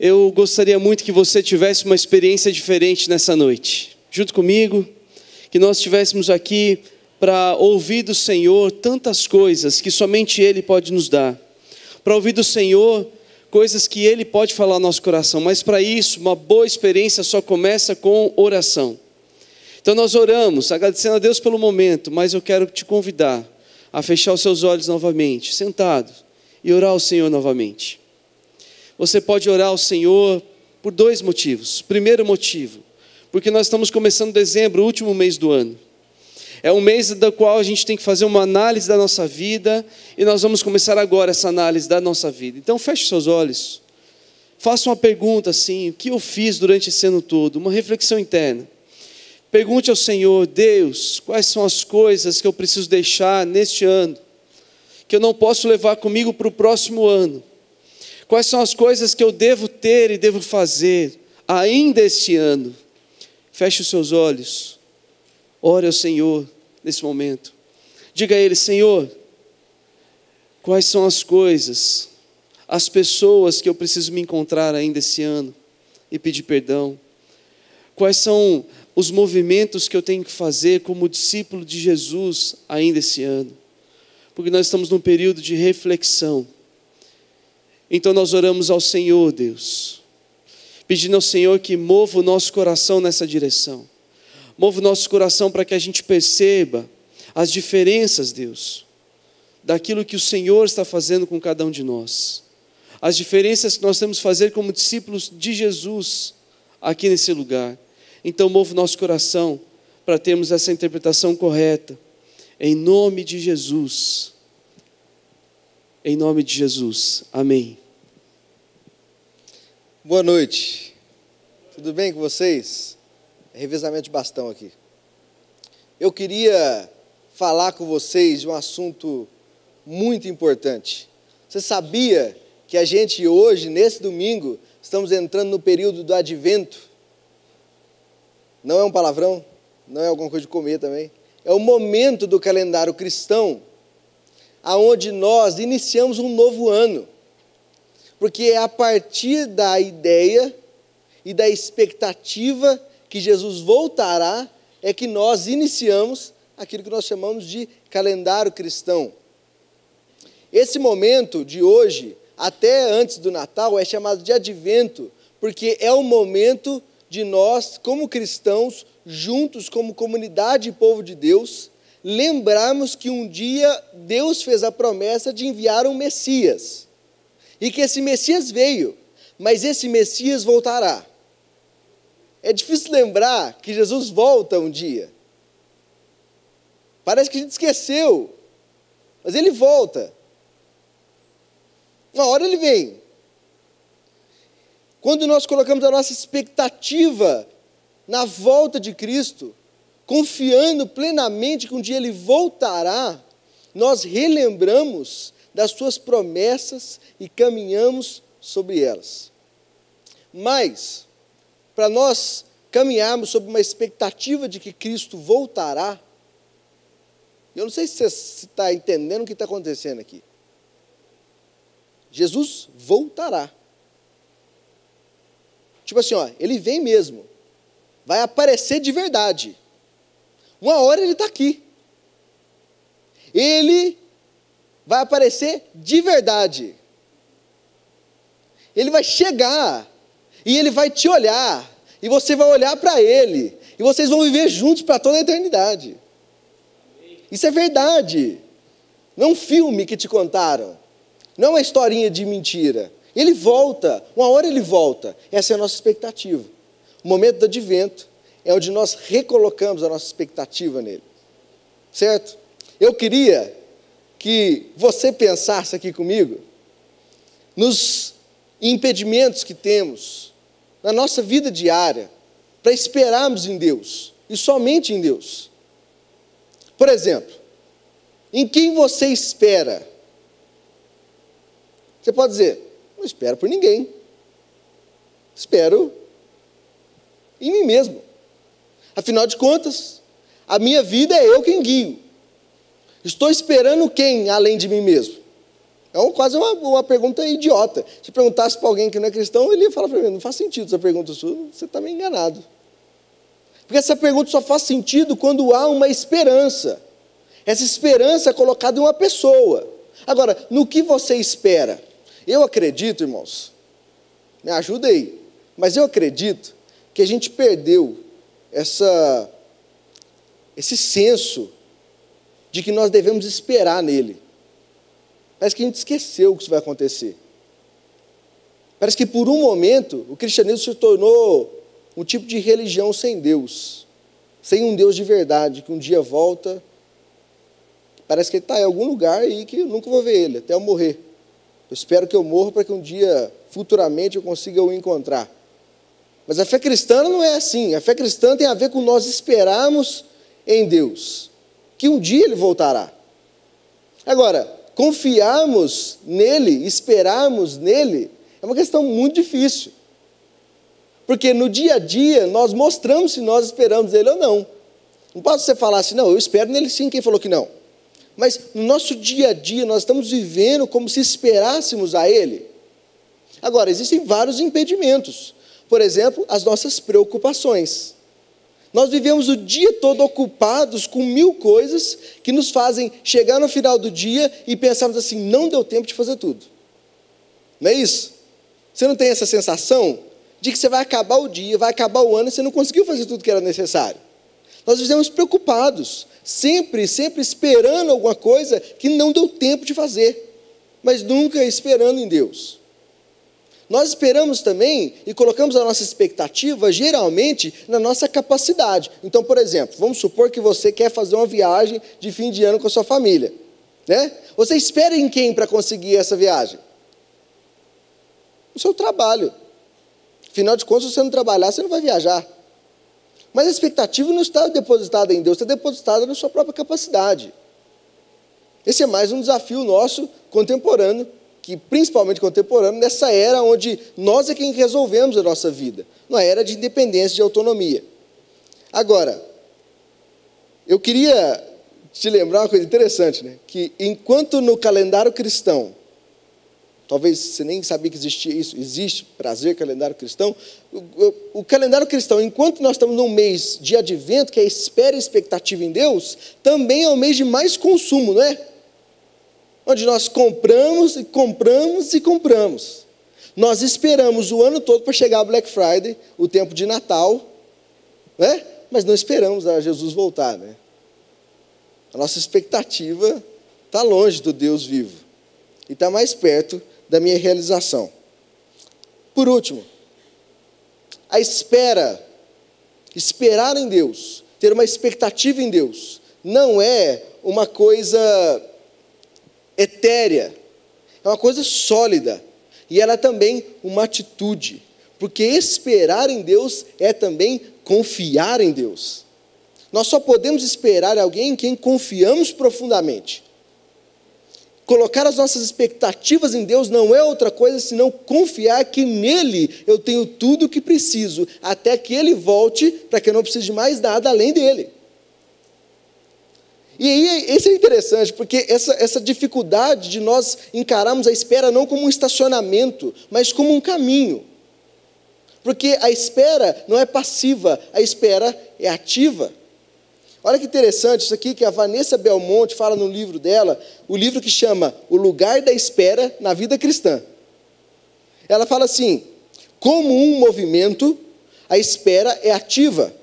Eu gostaria muito que você tivesse uma experiência diferente nessa noite, junto comigo, que nós estivéssemos aqui para ouvir do Senhor tantas coisas que somente Ele pode nos dar, para ouvir do Senhor coisas que Ele pode falar ao nosso coração, mas para isso, uma boa experiência só começa com oração. Então nós oramos, agradecendo a Deus pelo momento, mas eu quero te convidar a fechar os seus olhos novamente, sentado, e orar ao Senhor novamente. Você pode orar ao Senhor por dois motivos. Primeiro motivo, porque nós estamos começando dezembro, o último mês do ano. É um mês do qual a gente tem que fazer uma análise da nossa vida, e nós vamos começar agora essa análise da nossa vida. Então feche os seus olhos, faça uma pergunta assim: o que eu fiz durante esse ano todo? Uma reflexão interna. Pergunte ao Senhor: Deus, quais são as coisas que eu preciso deixar neste ano, que eu não posso levar comigo para o próximo ano? Quais são as coisas que eu devo ter e devo fazer ainda este ano? Feche os seus olhos, ore ao Senhor nesse momento. Diga a Ele: Senhor, quais são as coisas, as pessoas que eu preciso me encontrar ainda esse ano e pedir perdão? Quais são os movimentos que eu tenho que fazer como discípulo de Jesus ainda esse ano? Porque nós estamos num período de reflexão. Então nós oramos ao Senhor, Deus, pedindo ao Senhor que mova o nosso coração nessa direção. Mova o nosso coração para que a gente perceba as diferenças, Deus, daquilo que o Senhor está fazendo com cada um de nós. As diferenças que nós temos que fazer como discípulos de Jesus aqui nesse lugar. Então mova o nosso coração para termos essa interpretação correta. Em nome de Jesus. Em nome de Jesus. Amém. Boa noite. Tudo bem com vocês? Revezamento de bastão aqui. Eu queria falar com vocês de um assunto muito importante. Você sabia que a gente hoje, nesse domingo, estamos entrando no período do advento? Não é um palavrão? Não é alguma coisa de comer também? É o momento do calendário cristão aonde nós iniciamos um novo ano, porque é a partir da ideia e da expectativa que Jesus voltará, é que nós iniciamos aquilo que nós chamamos de calendário cristão. Esse momento de hoje, até antes do Natal, é chamado de advento, porque é o momento de nós, como cristãos, juntos como comunidade e povo de Deus, lembrarmos que um dia Deus fez a promessa de enviar um Messias, e que esse Messias veio, mas esse Messias voltará. É difícil lembrar que Jesus volta um dia. Parece que a gente esqueceu, mas Ele volta. Uma hora Ele vem. Quando nós colocamos a nossa expectativa na volta de Cristo, confiando plenamente que um dia Ele voltará, nós relembramos das suas promessas e caminhamos sobre elas. Mas, para nós caminharmos sobre uma expectativa de que Cristo voltará, eu não sei se você está entendendo o que está acontecendo aqui. Jesus voltará. Tipo assim, Ele vem mesmo. Vai aparecer de verdade. Uma hora Ele está aqui. Ele vai aparecer de verdade. Ele vai chegar e Ele vai te olhar e você vai olhar para Ele e vocês vão viver juntos para toda a eternidade. Isso é verdade. Não é um filme que te contaram. Não é uma historinha de mentira. Ele volta. Uma hora Ele volta. Essa é a nossa expectativa. O momento do advento é onde nós recolocamos a nossa expectativa nele. Certo? Eu queria que você pensasse aqui comigo nos impedimentos que temos na nossa vida diária para esperarmos em Deus e somente em Deus. Por exemplo, em quem você espera? Você pode dizer: não espero por ninguém. Espero em mim mesmo. Afinal de contas, a minha vida é eu quem guio. Estou esperando quem além de mim mesmo? Quase uma pergunta idiota. Se perguntasse para alguém que não é cristão, ele ia falar para mim, não faz sentido essa pergunta sua, você está meio enganado. Porque essa pergunta só faz sentido quando há uma esperança. Essa esperança é colocada em uma pessoa. Agora, no que você espera? Eu acredito, irmãos, me ajuda aí, mas eu acredito que a gente perdeu esse senso de que nós devemos esperar nele. Parece que a gente esqueceu que isso vai acontecer. Parece que por um momento o cristianismo se tornou um tipo de religião sem Deus, sem um Deus de verdade, que um dia volta, parece que ele está em algum lugar aí que eu nunca vou ver ele, até eu morrer. Eu espero que eu morra para que um dia, futuramente, eu consiga o encontrar. Mas a fé cristã não é assim. A fé cristã tem a ver com nós esperarmos em Deus, que um dia ele voltará. Agora, confiarmos nele, esperarmos nele, é uma questão muito difícil. Porque no dia a dia, nós mostramos se nós esperamos nele ou não. Não pode você falar assim, não, eu espero nele sim, quem falou que não? Mas no nosso dia a dia, nós estamos vivendo como se esperássemos a ele. Agora, existem vários impedimentos. Por exemplo, as nossas preocupações. Nós vivemos o dia todo ocupados com 1000 coisas que nos fazem chegar no final do dia e pensarmos assim, não deu tempo de fazer tudo. Não é isso? Você não tem essa sensação de que você vai acabar o dia, vai acabar o ano e você não conseguiu fazer tudo que era necessário? Nós vivemos preocupados, sempre esperando alguma coisa que não deu tempo de fazer, mas nunca esperando em Deus. Nós esperamos também e colocamos a nossa expectativa, geralmente, na nossa capacidade. Então, por exemplo, vamos supor que você quer fazer uma viagem de fim de ano com a sua família, né? Você espera em quem para conseguir essa viagem? No seu trabalho. Afinal de contas, se você não trabalhar, você não vai viajar. Mas a expectativa não está depositada em Deus, está depositada na sua própria capacidade. Esse é mais um desafio nosso contemporâneo, que principalmente contemporâneo, nessa era onde nós é quem resolvemos a nossa vida, na era de independência, de autonomia. Agora, eu queria te lembrar uma coisa interessante, né? Que enquanto no calendário cristão, talvez você nem sabia que existia isso, existe prazer calendário cristão, o calendário cristão, enquanto nós estamos num mês de advento, que é espera e expectativa em Deus, também é o mês de mais consumo, não é? Onde nós compramos e compramos e compramos. Nós esperamos o ano todo para chegar a Black Friday, o tempo de Natal, né? Mas não esperamos a Jesus voltar, né? A nossa expectativa está longe do Deus vivo e está mais perto da minha realização. Por último, a esperar em Deus, ter uma expectativa em Deus, não é uma coisa etérea, é uma coisa sólida, e ela é também uma atitude, porque esperar em Deus é também confiar em Deus. Nós só podemos esperar em alguém em quem confiamos profundamente. Colocar as nossas expectativas em Deus não é outra coisa senão confiar que nele eu tenho tudo o que preciso, até que ele volte, para que eu não precise de mais nada além dele. E aí, isso é interessante, porque essa dificuldade de nós encararmos a espera não como um estacionamento, mas como um caminho. Porque a espera não é passiva, a espera é ativa. Olha que interessante isso aqui que a Vanessa Belmonte fala no livro dela, o livro que chama O Lugar da Espera na Vida Cristã. Ela fala assim, como um movimento, a espera é ativa.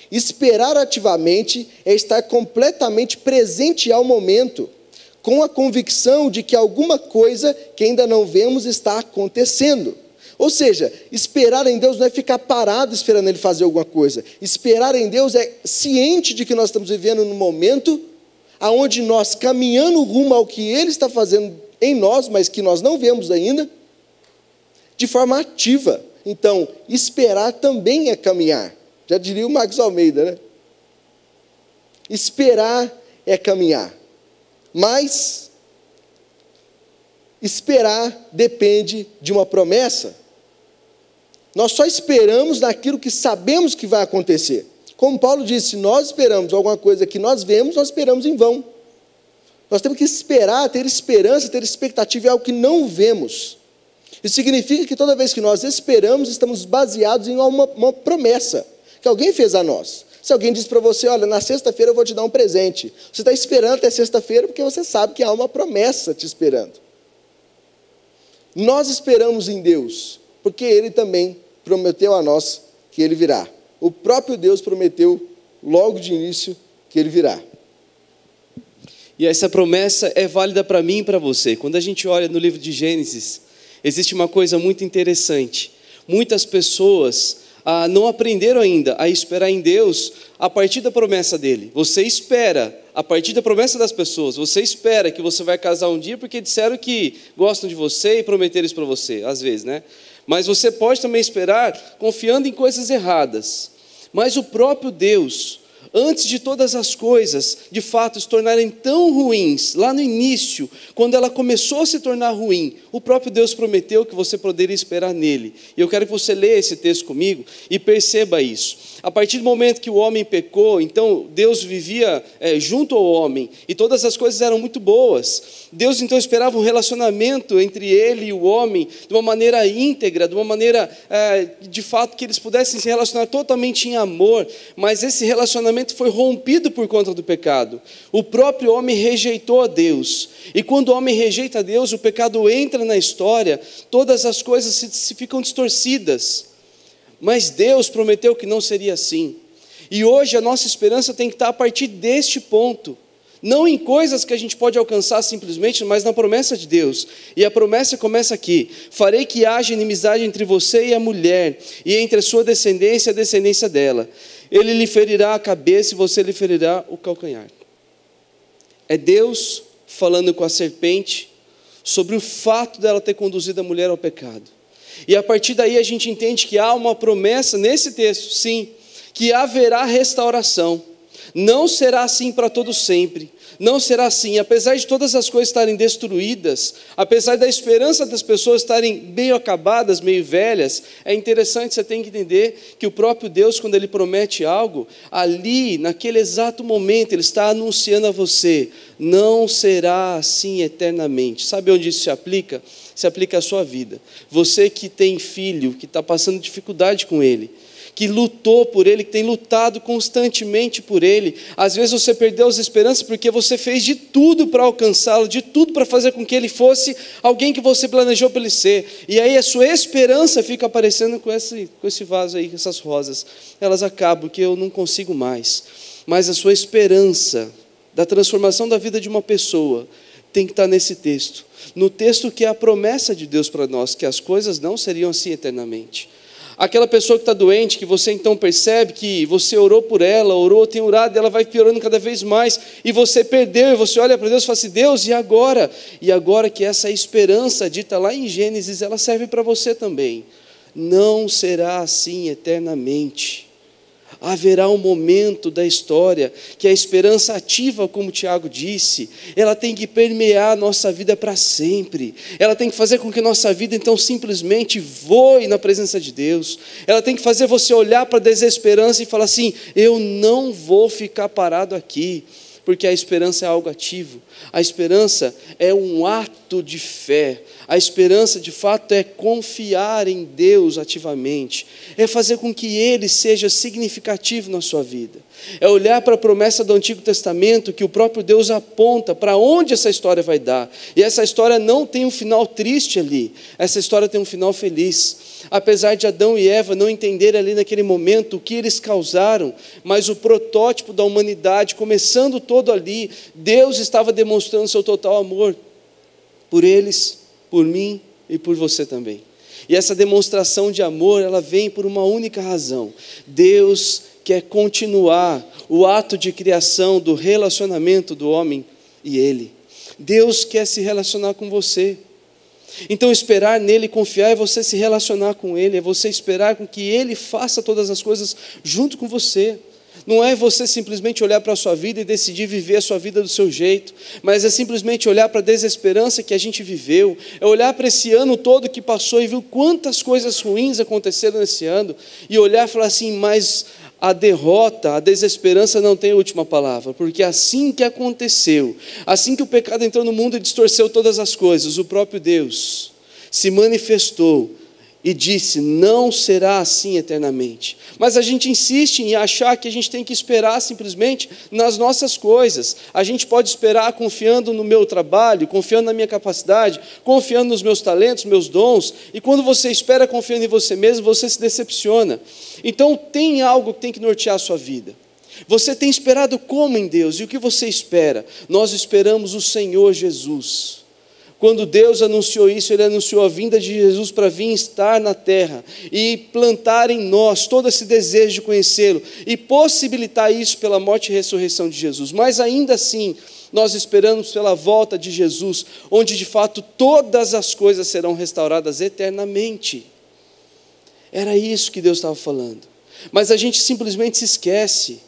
Esperar ativamente é estar completamente presente ao momento, com a convicção de que alguma coisa que ainda não vemos está acontecendo. Ou seja, esperar em Deus não é ficar parado esperando Ele fazer alguma coisa. Esperar em Deus é ciente de que nós estamos vivendo num momento onde nós, caminhando rumo ao que Ele está fazendo em nós, mas que nós não vemos ainda, de forma ativa. Então, esperar também é caminhar. Já diria o Marcos Almeida, né? Esperar é caminhar. Mas esperar depende de uma promessa. Nós só esperamos naquilo que sabemos que vai acontecer. Como Paulo disse, se nós esperamos alguma coisa que nós vemos, nós esperamos em vão. Nós temos que esperar, ter esperança, ter expectativa em algo que não vemos. Isso significa que toda vez que nós esperamos, estamos baseados em uma promessa que alguém fez a nós. Se alguém diz para você, olha, na sexta-feira eu vou te dar um presente, você está esperando até sexta-feira porque você sabe que há uma promessa te esperando. Nós esperamos em Deus, porque Ele também prometeu a nós que Ele virá. O próprio Deus prometeu logo de início que Ele virá. E essa promessa é válida para mim e para você. Quando a gente olha no livro de Gênesis, existe uma coisa muito interessante. Muitas pessoas não aprenderam ainda a esperar em Deus a partir da promessa dele. Você espera a partir da promessa das pessoas. Você espera que você vai casar um dia porque disseram que gostam de você e prometeram isso para você, às vezes, né? Mas você pode também esperar confiando em coisas erradas. Mas o próprio Deus, antes de todas as coisas, de fato, se tornarem tão ruins, lá no início, quando ela começou a se tornar ruim, o próprio Deus prometeu que você poderia esperar nele. E eu quero que você leia esse texto comigo e perceba isso. A partir do momento que o homem pecou, então Deus vivia junto ao homem, e todas as coisas eram muito boas. Deus então esperava um relacionamento entre ele e o homem, de uma maneira íntegra, de uma maneira, de fato, que eles pudessem se relacionar totalmente em amor, mas esse relacionamento foi rompido por conta do pecado. O próprio homem rejeitou a Deus, e quando o homem rejeita a Deus, o pecado entra na história, todas as coisas se ficam distorcidas. Mas Deus prometeu que não seria assim. E hoje a nossa esperança tem que estar a partir deste ponto. Não em coisas que a gente pode alcançar simplesmente, mas na promessa de Deus. E a promessa começa aqui: farei que haja inimizade entre você e a mulher, e entre a sua descendência e a descendência dela. Ele lhe ferirá a cabeça e você lhe ferirá o calcanhar. É Deus falando com a serpente sobre o fato dela ter conduzido a mulher ao pecado. E a partir daí a gente entende que há uma promessa nesse texto, sim, que haverá restauração. Não será assim para todo sempre. Não será assim, apesar de todas as coisas estarem destruídas, apesar da esperança das pessoas estarem meio acabadas, meio velhas, é interessante, você tem que entender que o próprio Deus, quando Ele promete algo, ali, naquele exato momento, Ele está anunciando a você: não será assim eternamente. Sabe onde isso se aplica? Se aplica à sua vida. Você que tem filho, que está passando dificuldade com ele, que lutou por ele, que tem lutado constantemente por ele. Às vezes você perdeu as esperanças porque você fez de tudo para alcançá-lo, de tudo para fazer com que ele fosse alguém que você planejou para ele ser. E aí a sua esperança fica aparecendo com esse vaso aí, com essas rosas. Elas acabam, porque eu não consigo mais. Mas a sua esperança da transformação da vida de uma pessoa tem que estar nesse texto. No texto que é a promessa de Deus para nós, que as coisas não seriam assim eternamente. Aquela pessoa que está doente, que você então percebe que você orou por ela, tem orado, ela vai piorando cada vez mais, e você perdeu, e você olha para Deus e fala assim: Deus, e agora? E agora que essa esperança dita lá em Gênesis, ela serve para você também. Não será assim eternamente. Haverá um momento da história que a esperança ativa, como Tiago disse, ela tem que permear a nossa vida para sempre. Ela tem que fazer com que nossa vida então simplesmente voe na presença de Deus. Ela tem que fazer você olhar para a desesperança e falar assim: eu não vou ficar parado aqui. Porque a esperança é algo ativo. A esperança é um ato de fé. A esperança, de fato, é confiar em Deus ativamente. É fazer com que Ele seja significativo na sua vida. É olhar para a promessa do Antigo Testamento, que o próprio Deus aponta para onde essa história vai dar. E essa história não tem um final triste ali. Essa história tem um final feliz. Apesar de Adão e Eva não entenderem ali naquele momento o que eles causaram, mas o protótipo da humanidade, começando todo ali, Deus estava demonstrando seu total amor por eles, por mim e por você também. E essa demonstração de amor, ela vem por uma única razão: Deus quer continuar o ato de criação do relacionamento do homem e Ele. Deus quer se relacionar com você. Então esperar nele, confiar, é você se relacionar com Ele, é você esperar com que Ele faça todas as coisas junto com você. Não é você simplesmente olhar para a sua vida e decidir viver a sua vida do seu jeito, mas é simplesmente olhar para a desesperança que a gente viveu, é olhar para esse ano todo que passou e viu quantas coisas ruins aconteceram nesse ano, e olhar e falar assim: mas a derrota, a desesperança não tem a última palavra, porque assim que aconteceu, assim que o pecado entrou no mundo e distorceu todas as coisas, o próprio Deus se manifestou e disse: não será assim eternamente. Mas a gente insiste em achar que a gente tem que esperar simplesmente nas nossas coisas. A gente pode esperar confiando no meu trabalho, confiando na minha capacidade, confiando nos meus talentos, meus dons, e quando você espera confiando em você mesmo, você se decepciona. Então tem algo que tem que nortear a sua vida. Você tem esperado como em Deus? E o que você espera? Nós esperamos o Senhor Jesus. Quando Deus anunciou isso, Ele anunciou a vinda de Jesus para vir estar na terra e plantar em nós todo esse desejo de conhecê-lo e possibilitar isso pela morte e ressurreição de Jesus. Mas ainda assim, nós esperamos pela volta de Jesus, onde de fato todas as coisas serão restauradas eternamente. Era isso que Deus estava falando. Mas a gente simplesmente se esquece.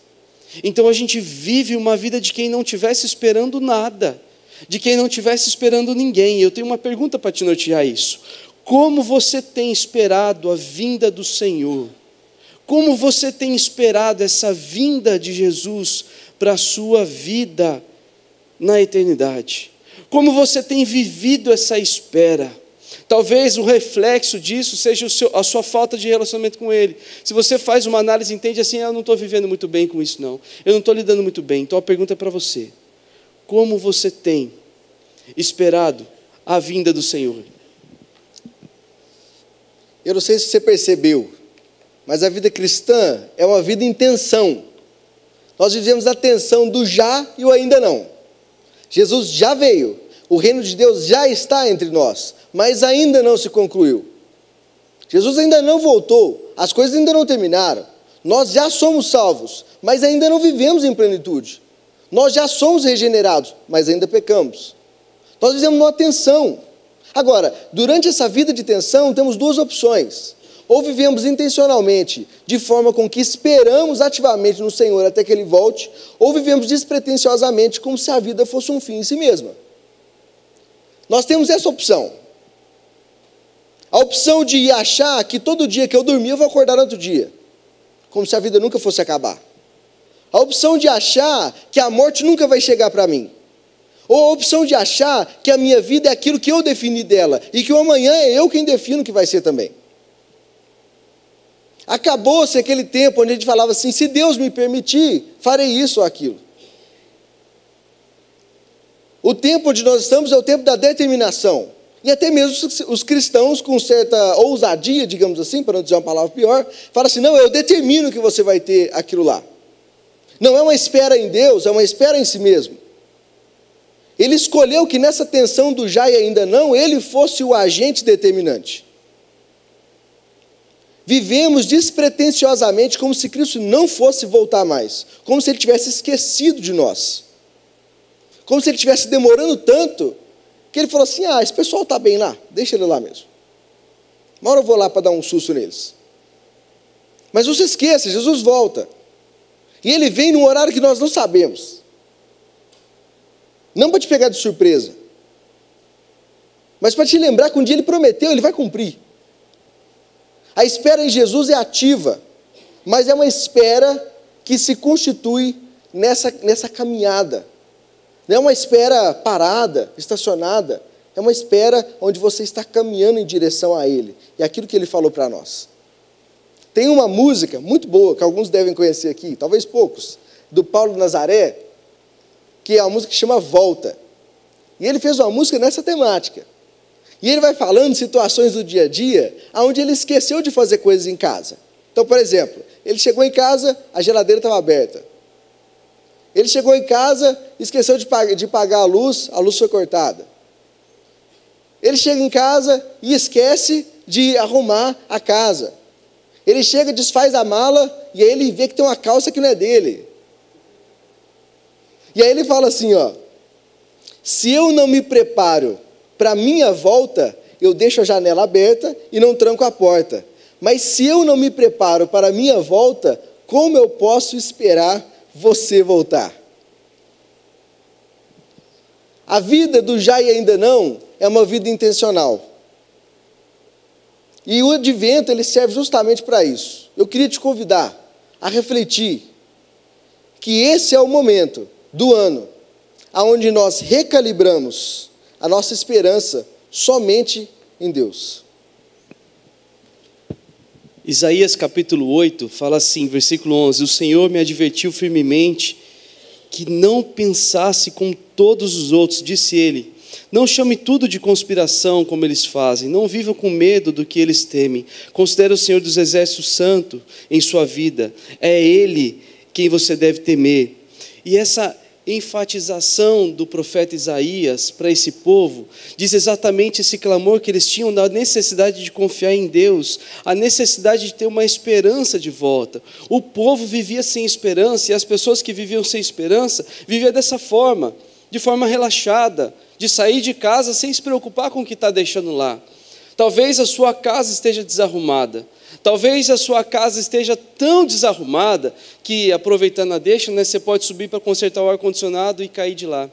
Então a gente vive uma vida de quem não estivesse esperando nada, de quem não estivesse esperando ninguém. Eu tenho uma pergunta para te nortear isso. Como você tem esperado a vinda do Senhor? Como você tem esperado essa vinda de Jesus para a sua vida na eternidade? Como você tem vivido essa espera? Talvez o reflexo disso seja a sua falta de relacionamento com Ele. Se você faz uma análise e entende assim: eu não estou vivendo muito bem com isso não, eu não estou lidando muito bem. Então a pergunta é para você: como você tem esperado a vinda do Senhor? Eu não sei se você percebeu, mas a vida cristã é uma vida em tensão. Nós vivemos a tensão do já e o ainda não. Jesus já veio, o reino de Deus já está entre nós, mas ainda não se concluiu. Jesus ainda não voltou, as coisas ainda não terminaram. Nós já somos salvos, mas ainda não vivemos em plenitude. Nós já somos regenerados, mas ainda pecamos. Nós vivemos numa tensão. Agora, durante essa vida de tensão, temos duas opções. Ou vivemos intencionalmente, de forma com que esperamos ativamente no Senhor até que Ele volte, ou vivemos despretensiosamente, como se a vida fosse um fim em si mesma. Nós temos essa opção. A opção de achar que todo dia que eu dormir, eu vou acordar no outro dia, como se a vida nunca fosse acabar. A opção de achar que a morte nunca vai chegar para mim. Ou a opção de achar que a minha vida é aquilo que eu defini dela, e que o amanhã é eu quem defino o que vai ser também. Acabou-se aquele tempo onde a gente falava assim: se Deus me permitir, farei isso ou aquilo. O tempo onde nós estamos é o tempo da determinação. E até mesmo os cristãos, com certa ousadia, digamos assim, para não dizer uma palavra pior, falam assim: não, eu determino que você vai ter aquilo lá. Não é uma espera em Deus, é uma espera em si mesmo. Ele escolheu que nessa tensão do já e ainda não, Ele fosse o agente determinante. Vivemos despretensiosamente como se Cristo não fosse voltar mais, como se Ele tivesse esquecido de nós, como se Ele estivesse demorando tanto, que Ele falou assim: esse pessoal está bem lá, deixa ele lá mesmo. Uma hora eu vou lá para dar um susto neles. Mas não se esqueça, Jesus volta. E Ele vem num horário que nós não sabemos. Não para te pegar de surpresa, mas para te lembrar que um dia Ele prometeu, Ele vai cumprir. A espera em Jesus é ativa, mas é uma espera que se constitui nessa caminhada. Não é uma espera parada, estacionada. É uma espera onde você está caminhando em direção a Ele. E aquilo que Ele falou para nós. Tem uma música muito boa, que alguns devem conhecer aqui, talvez poucos, do Paulo Nazaré, que é uma música que chama Volta. E ele fez uma música nessa temática. E ele vai falando situações do dia a dia, onde ele esqueceu de fazer coisas em casa. Então, por exemplo, ele chegou em casa, a geladeira estava aberta. Ele chegou em casa, esqueceu de pagar a luz foi cortada. Ele chega em casa e esquece de arrumar a casa. Ele chega, desfaz a mala, e aí ele vê que tem uma calça que não é dele. E aí ele fala assim, se eu não me preparo para a minha volta, eu deixo a janela aberta e não tranco a porta. Mas se eu não me preparo para a minha volta, como eu posso esperar você voltar? A vida do já e ainda não é uma vida intencional. E o advento, ele serve justamente para isso. Eu queria te convidar a refletir que esse é o momento do ano onde nós recalibramos a nossa esperança somente em Deus. Isaías capítulo 8 fala assim, versículo 11: o Senhor me advertiu firmemente que não pensasse como todos os outros, disse ele, não chame tudo de conspiração como eles fazem, não vivam com medo do que eles temem, considere o Senhor dos Exércitos santo em sua vida, é Ele quem você deve temer. E essa enfatização do profeta Isaías para esse povo diz exatamente esse clamor que eles tinham da necessidade de confiar em Deus, a necessidade de ter uma esperança de volta. O povo vivia sem esperança, e as pessoas que viviam sem esperança viviam dessa forma, de forma relaxada, de sair de casa sem se preocupar com o que está deixando lá. Talvez a sua casa esteja desarrumada, talvez a sua casa esteja tão desarrumada que, aproveitando a deixa, você pode subir para consertar o ar-condicionado e cair de lá.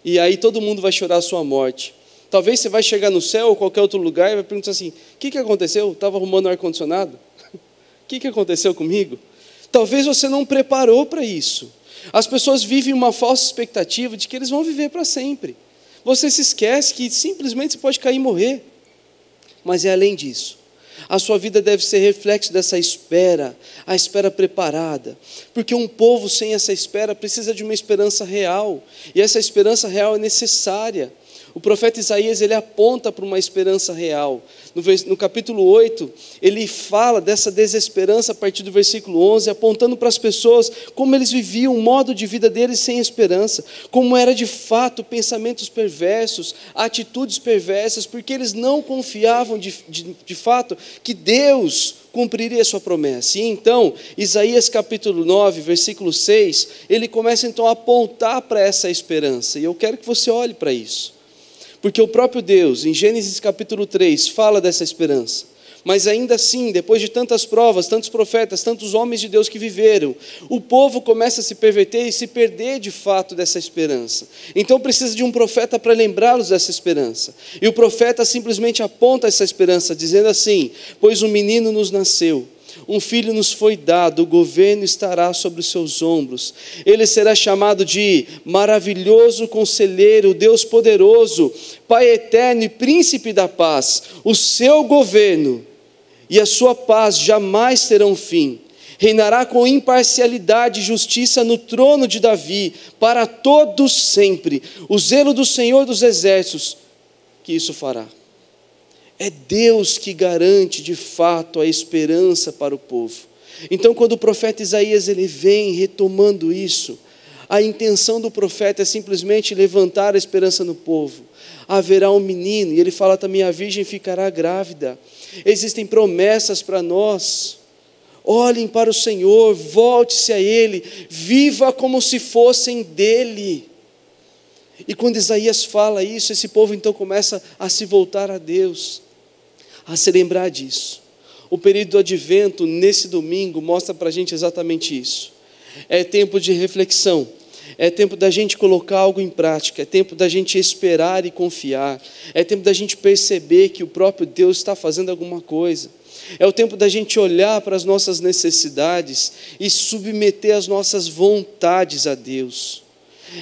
E aí todo mundo vai chorar a sua morte. Talvez você vai chegar no céu ou qualquer outro lugar e vai perguntar assim, o que aconteceu? Estava arrumando o ar-condicionado? O que aconteceu comigo? Talvez você não preparou para isso. As pessoas vivem uma falsa expectativa de que eles vão viver para sempre. Você se esquece que simplesmente você pode cair e morrer. Mas é além disso. A sua vida deve ser reflexo dessa espera, a espera preparada. Porque um povo sem essa espera precisa de uma esperança real. E essa esperança real é necessária. O profeta Isaías, ele aponta para uma esperança real. No capítulo 8, ele fala dessa desesperança a partir do versículo 11, apontando para as pessoas como eles viviam o modo de vida deles sem esperança, como era de fato pensamentos perversos, atitudes perversas, porque eles não confiavam de fato que Deus cumpriria a sua promessa. E então, Isaías capítulo 9, versículo 6, ele começa então a apontar para essa esperança, e eu quero que você olhe para isso. Porque o próprio Deus, em Gênesis capítulo 3, fala dessa esperança. Mas ainda assim, depois de tantas provas, tantos profetas, tantos homens de Deus que viveram, o povo começa a se perverter e se perder de fato dessa esperança. Então precisa de um profeta para lembrá-los dessa esperança. E o profeta simplesmente aponta essa esperança, dizendo assim, pois um menino nos nasceu, um filho nos foi dado, o governo estará sobre os seus ombros. Ele será chamado de maravilhoso conselheiro, Deus poderoso, Pai eterno e príncipe da paz. O seu governo e a sua paz jamais terão fim. Reinará com imparcialidade e justiça no trono de Davi, para todos sempre. O zelo do Senhor dos Exércitos, que isso fará. É Deus que garante de fato a esperança para o povo. Então, quando o profeta Isaías ele vem retomando isso, a intenção do profeta é simplesmente levantar a esperança no povo. Haverá um menino, e ele fala também, a virgem ficará grávida. Existem promessas para nós. Olhem para o Senhor, volte-se a Ele, viva como se fossem dEle. E quando Isaías fala isso, esse povo então começa a se voltar a Deus, a se lembrar disso. O período do advento, nesse domingo, mostra para a gente exatamente isso. É tempo de reflexão, é tempo da gente colocar algo em prática, é tempo da gente esperar e confiar, é tempo da gente perceber que o próprio Deus está fazendo alguma coisa. É o tempo da gente olhar para as nossas necessidades e submeter as nossas vontades a Deus.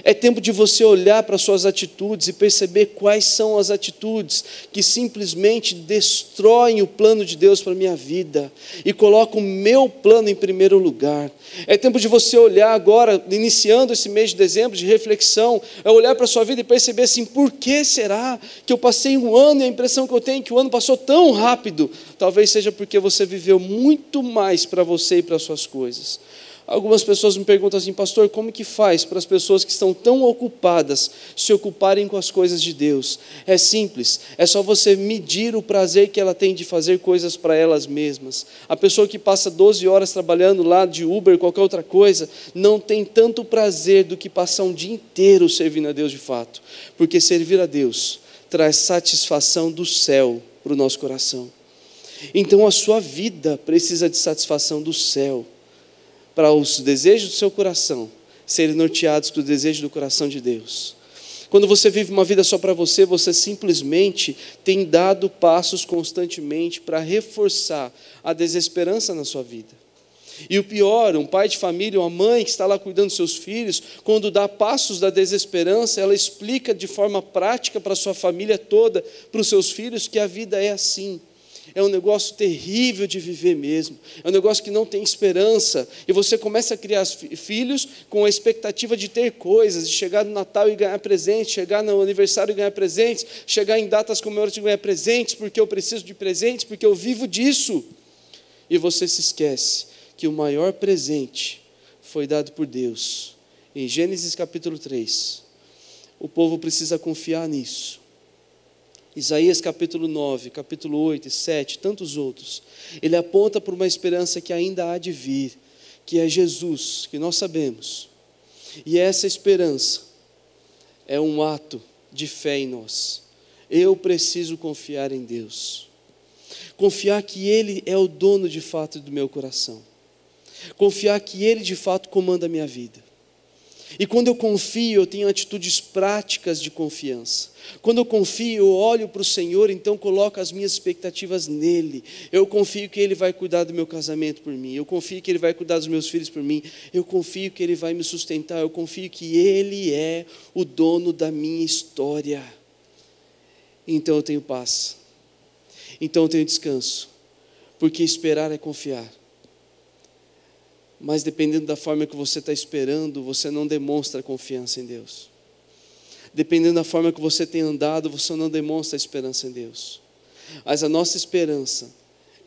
É tempo de você olhar para as suas atitudes e perceber quais são as atitudes que simplesmente destroem o plano de Deus para a minha vida e colocam o meu plano em primeiro lugar. É tempo de você olhar agora, iniciando esse mês de dezembro de reflexão, é olhar para a sua vida e perceber assim, por que será que eu passei um ano e a impressão que eu tenho é que o ano passou tão rápido? Talvez seja porque você viveu muito mais para você e para as suas coisas. Algumas pessoas me perguntam assim, pastor, como que faz para as pessoas que estão tão ocupadas se ocuparem com as coisas de Deus? É simples, é só você medir o prazer que ela tem de fazer coisas para elas mesmas. A pessoa que passa 12 horas trabalhando lá de Uber, qualquer outra coisa, não tem tanto prazer do que passar um dia inteiro servindo a Deus de fato. Porque servir a Deus traz satisfação do céu para o nosso coração. Então a sua vida precisa de satisfação do céu, para os desejos do seu coração serem norteados com o desejo do coração de Deus. Quando você vive uma vida só para você, você simplesmente tem dado passos constantemente para reforçar a desesperança na sua vida. E o pior, um pai de família, uma mãe que está lá cuidando dos seus filhos, quando dá passos da desesperança, ela explica de forma prática para a sua família toda, para os seus filhos, que a vida é assim. É um negócio terrível de viver mesmo. É um negócio que não tem esperança. E você começa a criar filhos com a expectativa de ter coisas, de chegar no Natal e ganhar presentes, chegar no aniversário e ganhar presentes, chegar em datas comemorativas e ganhar presentes, porque eu preciso de presentes, porque eu vivo disso. E você se esquece que o maior presente foi dado por Deus. Em Gênesis capítulo 3, o povo precisa confiar nisso. Isaías capítulo 9, capítulo 8 e 7, tantos outros. Ele aponta para uma esperança que ainda há de vir, que é Jesus, que nós sabemos. E essa esperança é um ato de fé em nós. Eu preciso confiar em Deus. Confiar que Ele é o dono de fato do meu coração. Confiar que Ele de fato comanda a minha vida. E quando eu confio, eu tenho atitudes práticas de confiança. Quando eu confio, eu olho para o Senhor, então coloco as minhas expectativas nele. Eu confio que Ele vai cuidar do meu casamento por mim. Eu confio que Ele vai cuidar dos meus filhos por mim. Eu confio que Ele vai me sustentar. Eu confio que Ele é o dono da minha história. Então eu tenho paz. Então eu tenho descanso. Porque esperar é confiar. Mas dependendo da forma que você está esperando, você não demonstra confiança em Deus. Dependendo da forma que você tem andado, você não demonstra esperança em Deus. Mas a nossa esperança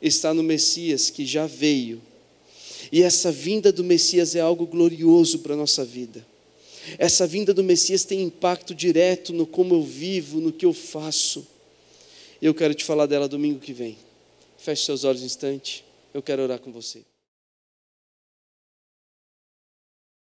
está no Messias que já veio. E essa vinda do Messias é algo glorioso para a nossa vida. Essa vinda do Messias tem impacto direto no como eu vivo, no que eu faço. E eu quero te falar dela domingo que vem. Feche seus olhos um instante, eu quero orar com você.